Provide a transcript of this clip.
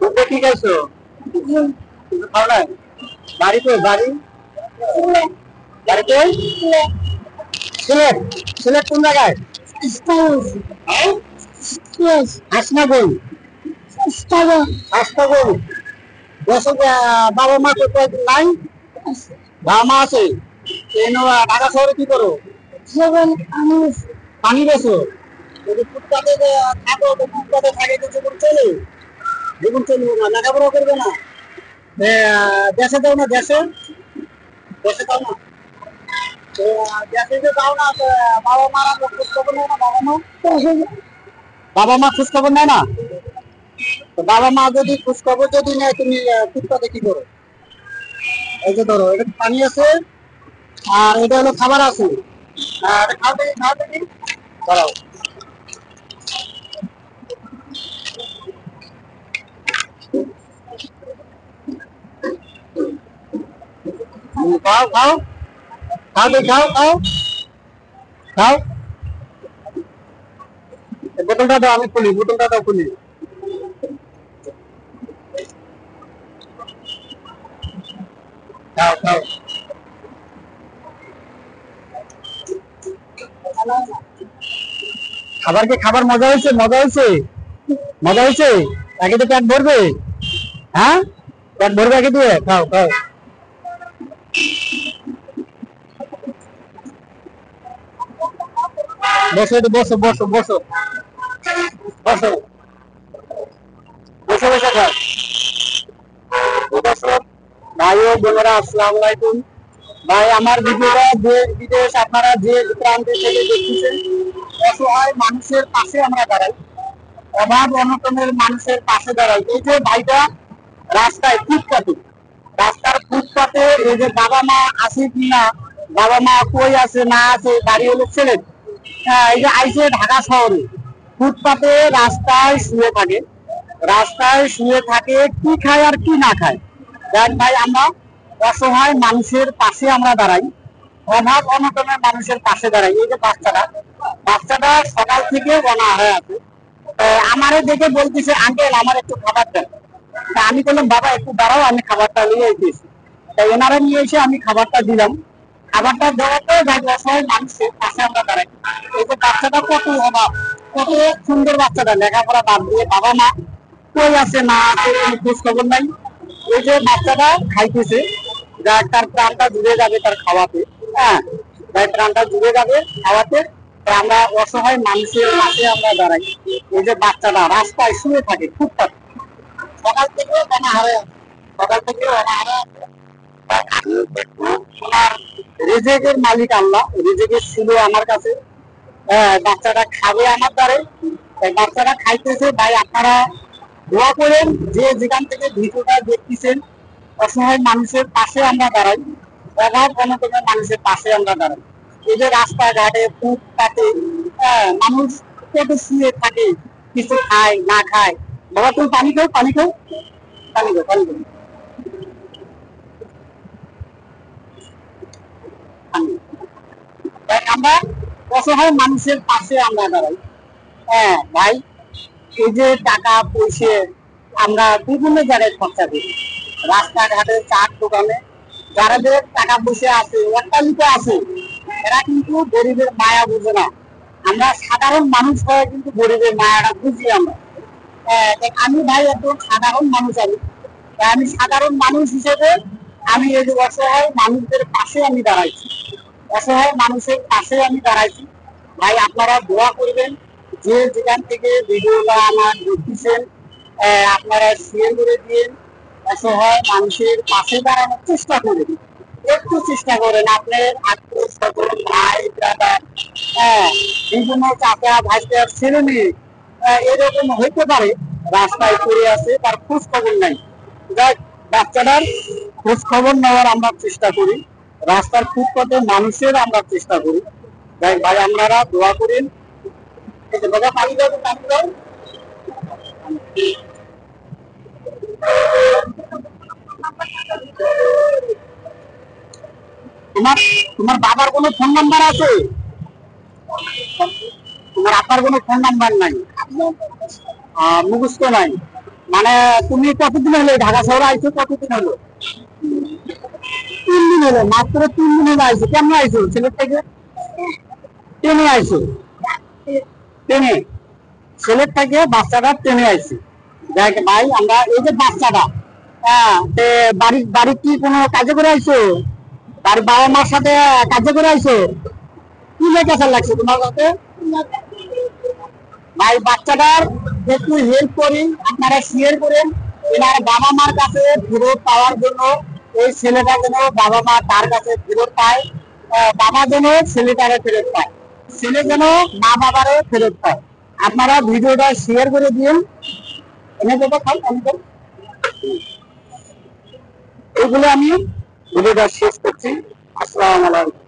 দুধে কি খাইছো? কিছু খাও নাই? বাড়িতে বাড়ি বাড়িতে সিলেট। সিলেট কোন জায়গায়? হাসনাগুন। হাসনাগুন। দেশে বাবা মা তো কয়েকদিন নাই? বাবা মা আছে? ঢাকা শহরে কি করো? পানি বেছো? যদি ফুটপাতে থাকো তো ফুটপাতে থাকে তো জীবন চলে? জীবন চলবে না, লেখাপড়া করবে না। দেশে যাও না? দেশে দেশে যাও না? দেশে যে যাও না, বাবা মারা খোঁজ খবর নেয় না? বাবা মা খোঁজ খবর নেয় না? তো বাবা মা যদি খোঁজ খবর যদি নেয়, তুমি ফুটপাতে কি করো? এই যে ধরো, এটা পানি আছে আর এটা হলো খাবার আছে। খাও দেখি, খাও দেখি, দাঁড়াও। খাও খাও, খাও দেখি, খাও খাও খাও। বোতলটা দাও, আমি খুলি, বোতলটা দাও, খুলি। খাও খাও। খাবার কি খাবার মজা হয়েছে? মজা হয়েছে? মজা হয়েছে? আগে তো পেট ভরবে। হ্যাঁ, পেট ভরবে আগে দিয়ে। খাও খাও। বসো বসো বসো বসো বসো বসে বসে খাও। দর্শক ভাই ও বোনেরা, আসসালামু আলাইকুম। ভাই, আমার ভিডিওটা যে বিদেশ আপনারা যে প্রান্ত থেকে দেখতেছেন, অসহায় মানুষের পাশে আমরা দাঁড়াই, অভাব অনটনের মানুষের পাশে দাঁড়াই। এই যে ভাইটা রাস্তায় ফুটপাতে, রাস্তার ফুটপাতে এই যে বাবা মা আছে কিনা, বাবা মা কই আছে না আছে, বাড়ি হলো ছেলে, এই যে আইসে ঢাকা শহরে ফুটপাতে রাস্তায় শুয়ে থাকে। রাস্তায় শুয়ে থাকে, কি খায় আর কি না খায়। দেখ ভাই, আমরা অসহায় মানুষের পাশে আমরা দাঁড়াই, অভাব অনটনের মানুষের পাশে দাঁড়াই। এই যে বাচ্চাটা, বাচ্চাটা সকাল থেকে অনাহারে আছে। আমারে দেখে বলতেছে, আঙ্কেল আমার একটু খাবার দেন। তা আমি বললাম, বাবা একটু দাঁড়াও, আমি খাবারটা নিয়ে এসেছি। তাই এনারা নিয়ে এসে আমি খাবারটা দিলাম। খাবারটা দেওয়াতে ভাই অসহায় মানুষের পাশে আমরা দাঁড়াই। এই যে বাচ্চাটা কত অভাব, কত সুন্দর বাচ্চাটা, লেখাপড়া বাদ দিয়ে বাবা মা কই আছে না আছে কোনো খোঁজ খবর নাই। এই যে বাচ্চাটা খাইতেছে, যার তার প্রাণটা জুড়ে যাবে তার খাওয়াতে। হ্যাঁ, তাই প্রাণটা জুড়ে যাবে খাওয়াতে। তাই আমরা অসহায় মানুষের পাশে আমরা দাঁড়াই। এই যে বাচ্চাটা রাস্তায় শুয়ে থাকে ফুটপাতে, সকাল থেকে অনাহারে, সকাল থেকে অনাহারে। ওনার রিজেকের মালিক আল্লাহ, রিজেকের ছিল আমার কাছে। বাচ্চাটা খাবে আমার দ্বারে, বাচ্চাটা খাইতেছে। ভাই আপনারা দোয়া করেন, যে যেখান থেকে ভিডিওটা দেখতেছেন, অসহায় মানুষের পাশে আমরা দাঁড়াই, অভাব অনটনের মানুষের পাশে আমরা দাঁড়াই। এই যে রাস্তাঘাটে ফুটপাতে মানুষ কত শুয়ে থাকে, কিছু খায় না খায়। বাবা তুমি পানি খাও, পানি খাও, পানি খাও, পানি খাও, পানি। আমরা অসহায় মানুষের পাশে আমরা দাঁড়াই। হ্যাঁ ভাই, এই যে টাকা পয়সা আমরা বিভিন্ন জায়গায় খরচা করি, রাস্তাঘাটে চার দোকানে যাদের টাকা পয়সা আছে, অট্টালিকা আছে, এরা কিন্তু গরিবের মায়া বুঝে না। আমরা সাধারণ মানুষ হয়ে কিন্তু গরিবের মায়াটা বুঝি আমরা। আমি ভাই একদম সাধারণ মানুষ। আমি সাধারণ মানুষ হিসেবে আমি এই যে অসহায় মানুষদের পাশে আমি দাঁড়াইছি, অসহায় মানুষের পাশে আমি দাঁড়াইছি। ভাই আপনারা দোয়া করবেন, যে যেখান থেকে ভিডিওটা আমার দেখতেছেন, আপনারা শেয়ার করে দিন, অসহায় মানুষের পাশে দাঁড়ানোর চেষ্টা করেন। একটু চেষ্টা করেন, আপনার আত্মীয় স্বজন ভাই দাদা, বিভিন্ন চাচা ভাইটার ছেলে মেয়ে এরকম হইতে পারে রাস্তায় পড়ে আছে, তার খোঁজ খবর নাই। যাই, বাচ্চাটার খোঁজ খবর নেওয়ার আমরা চেষ্টা করি, রাস্তার ফুটপাতে মানুষের আমরা চেষ্টা করি। যাই ভাই, আপনারা দোয়া করেন। এই যে বাবা পানি দাও, পানি দাও। তোমার তোমার বাবার কোনো ফোন নাম্বার আছে? তোমার আব্বার কোনো ফোন নাম্বার নাই? মুখস্থ নাই। মানে তুমি কতদিন হলো ঢাকা শহরে আইছো? কতদিন হলো? 3 দিন হলো, মাত্র 3 দিন হলো আইছো। কেমন আইছো? সিলেট থেকে ট্রেনে আইছো? ট্রেনে? সিলেট থেকে বাচ্চাটা ট্রেনে আইছে। দেখ ভাই, আমরা এই যে বাচ্চাটা, হ্যাঁ, বাড়ি বাড়ি কি কোনো কাজে করে আইছো? বাড়ির বাবা মার সাথে কাজে করে আইছো? কি লেখা লাগছে তোমার কাছে? ভাই বাচ্চাটার একটু হেল্প করি, আপনারা শেয়ার করেন এনার বাবা মার কাছে ফেরত পাওয়ার জন্য। এই ছেলেটা যেন বাবা মা তার কাছে ফেরত পায়, বাবা যেন ছেলেটারে ফেরত পায়, ছেলে যেন মা বাবারে ফেরত পায়। আপনারা ভিডিওটা শেয়ার করে দিন। এনে দেবো খাই আমি তো এইগুলো আমি ভিডিওটা শেষ করছি। আসসালামু আলাইকুম।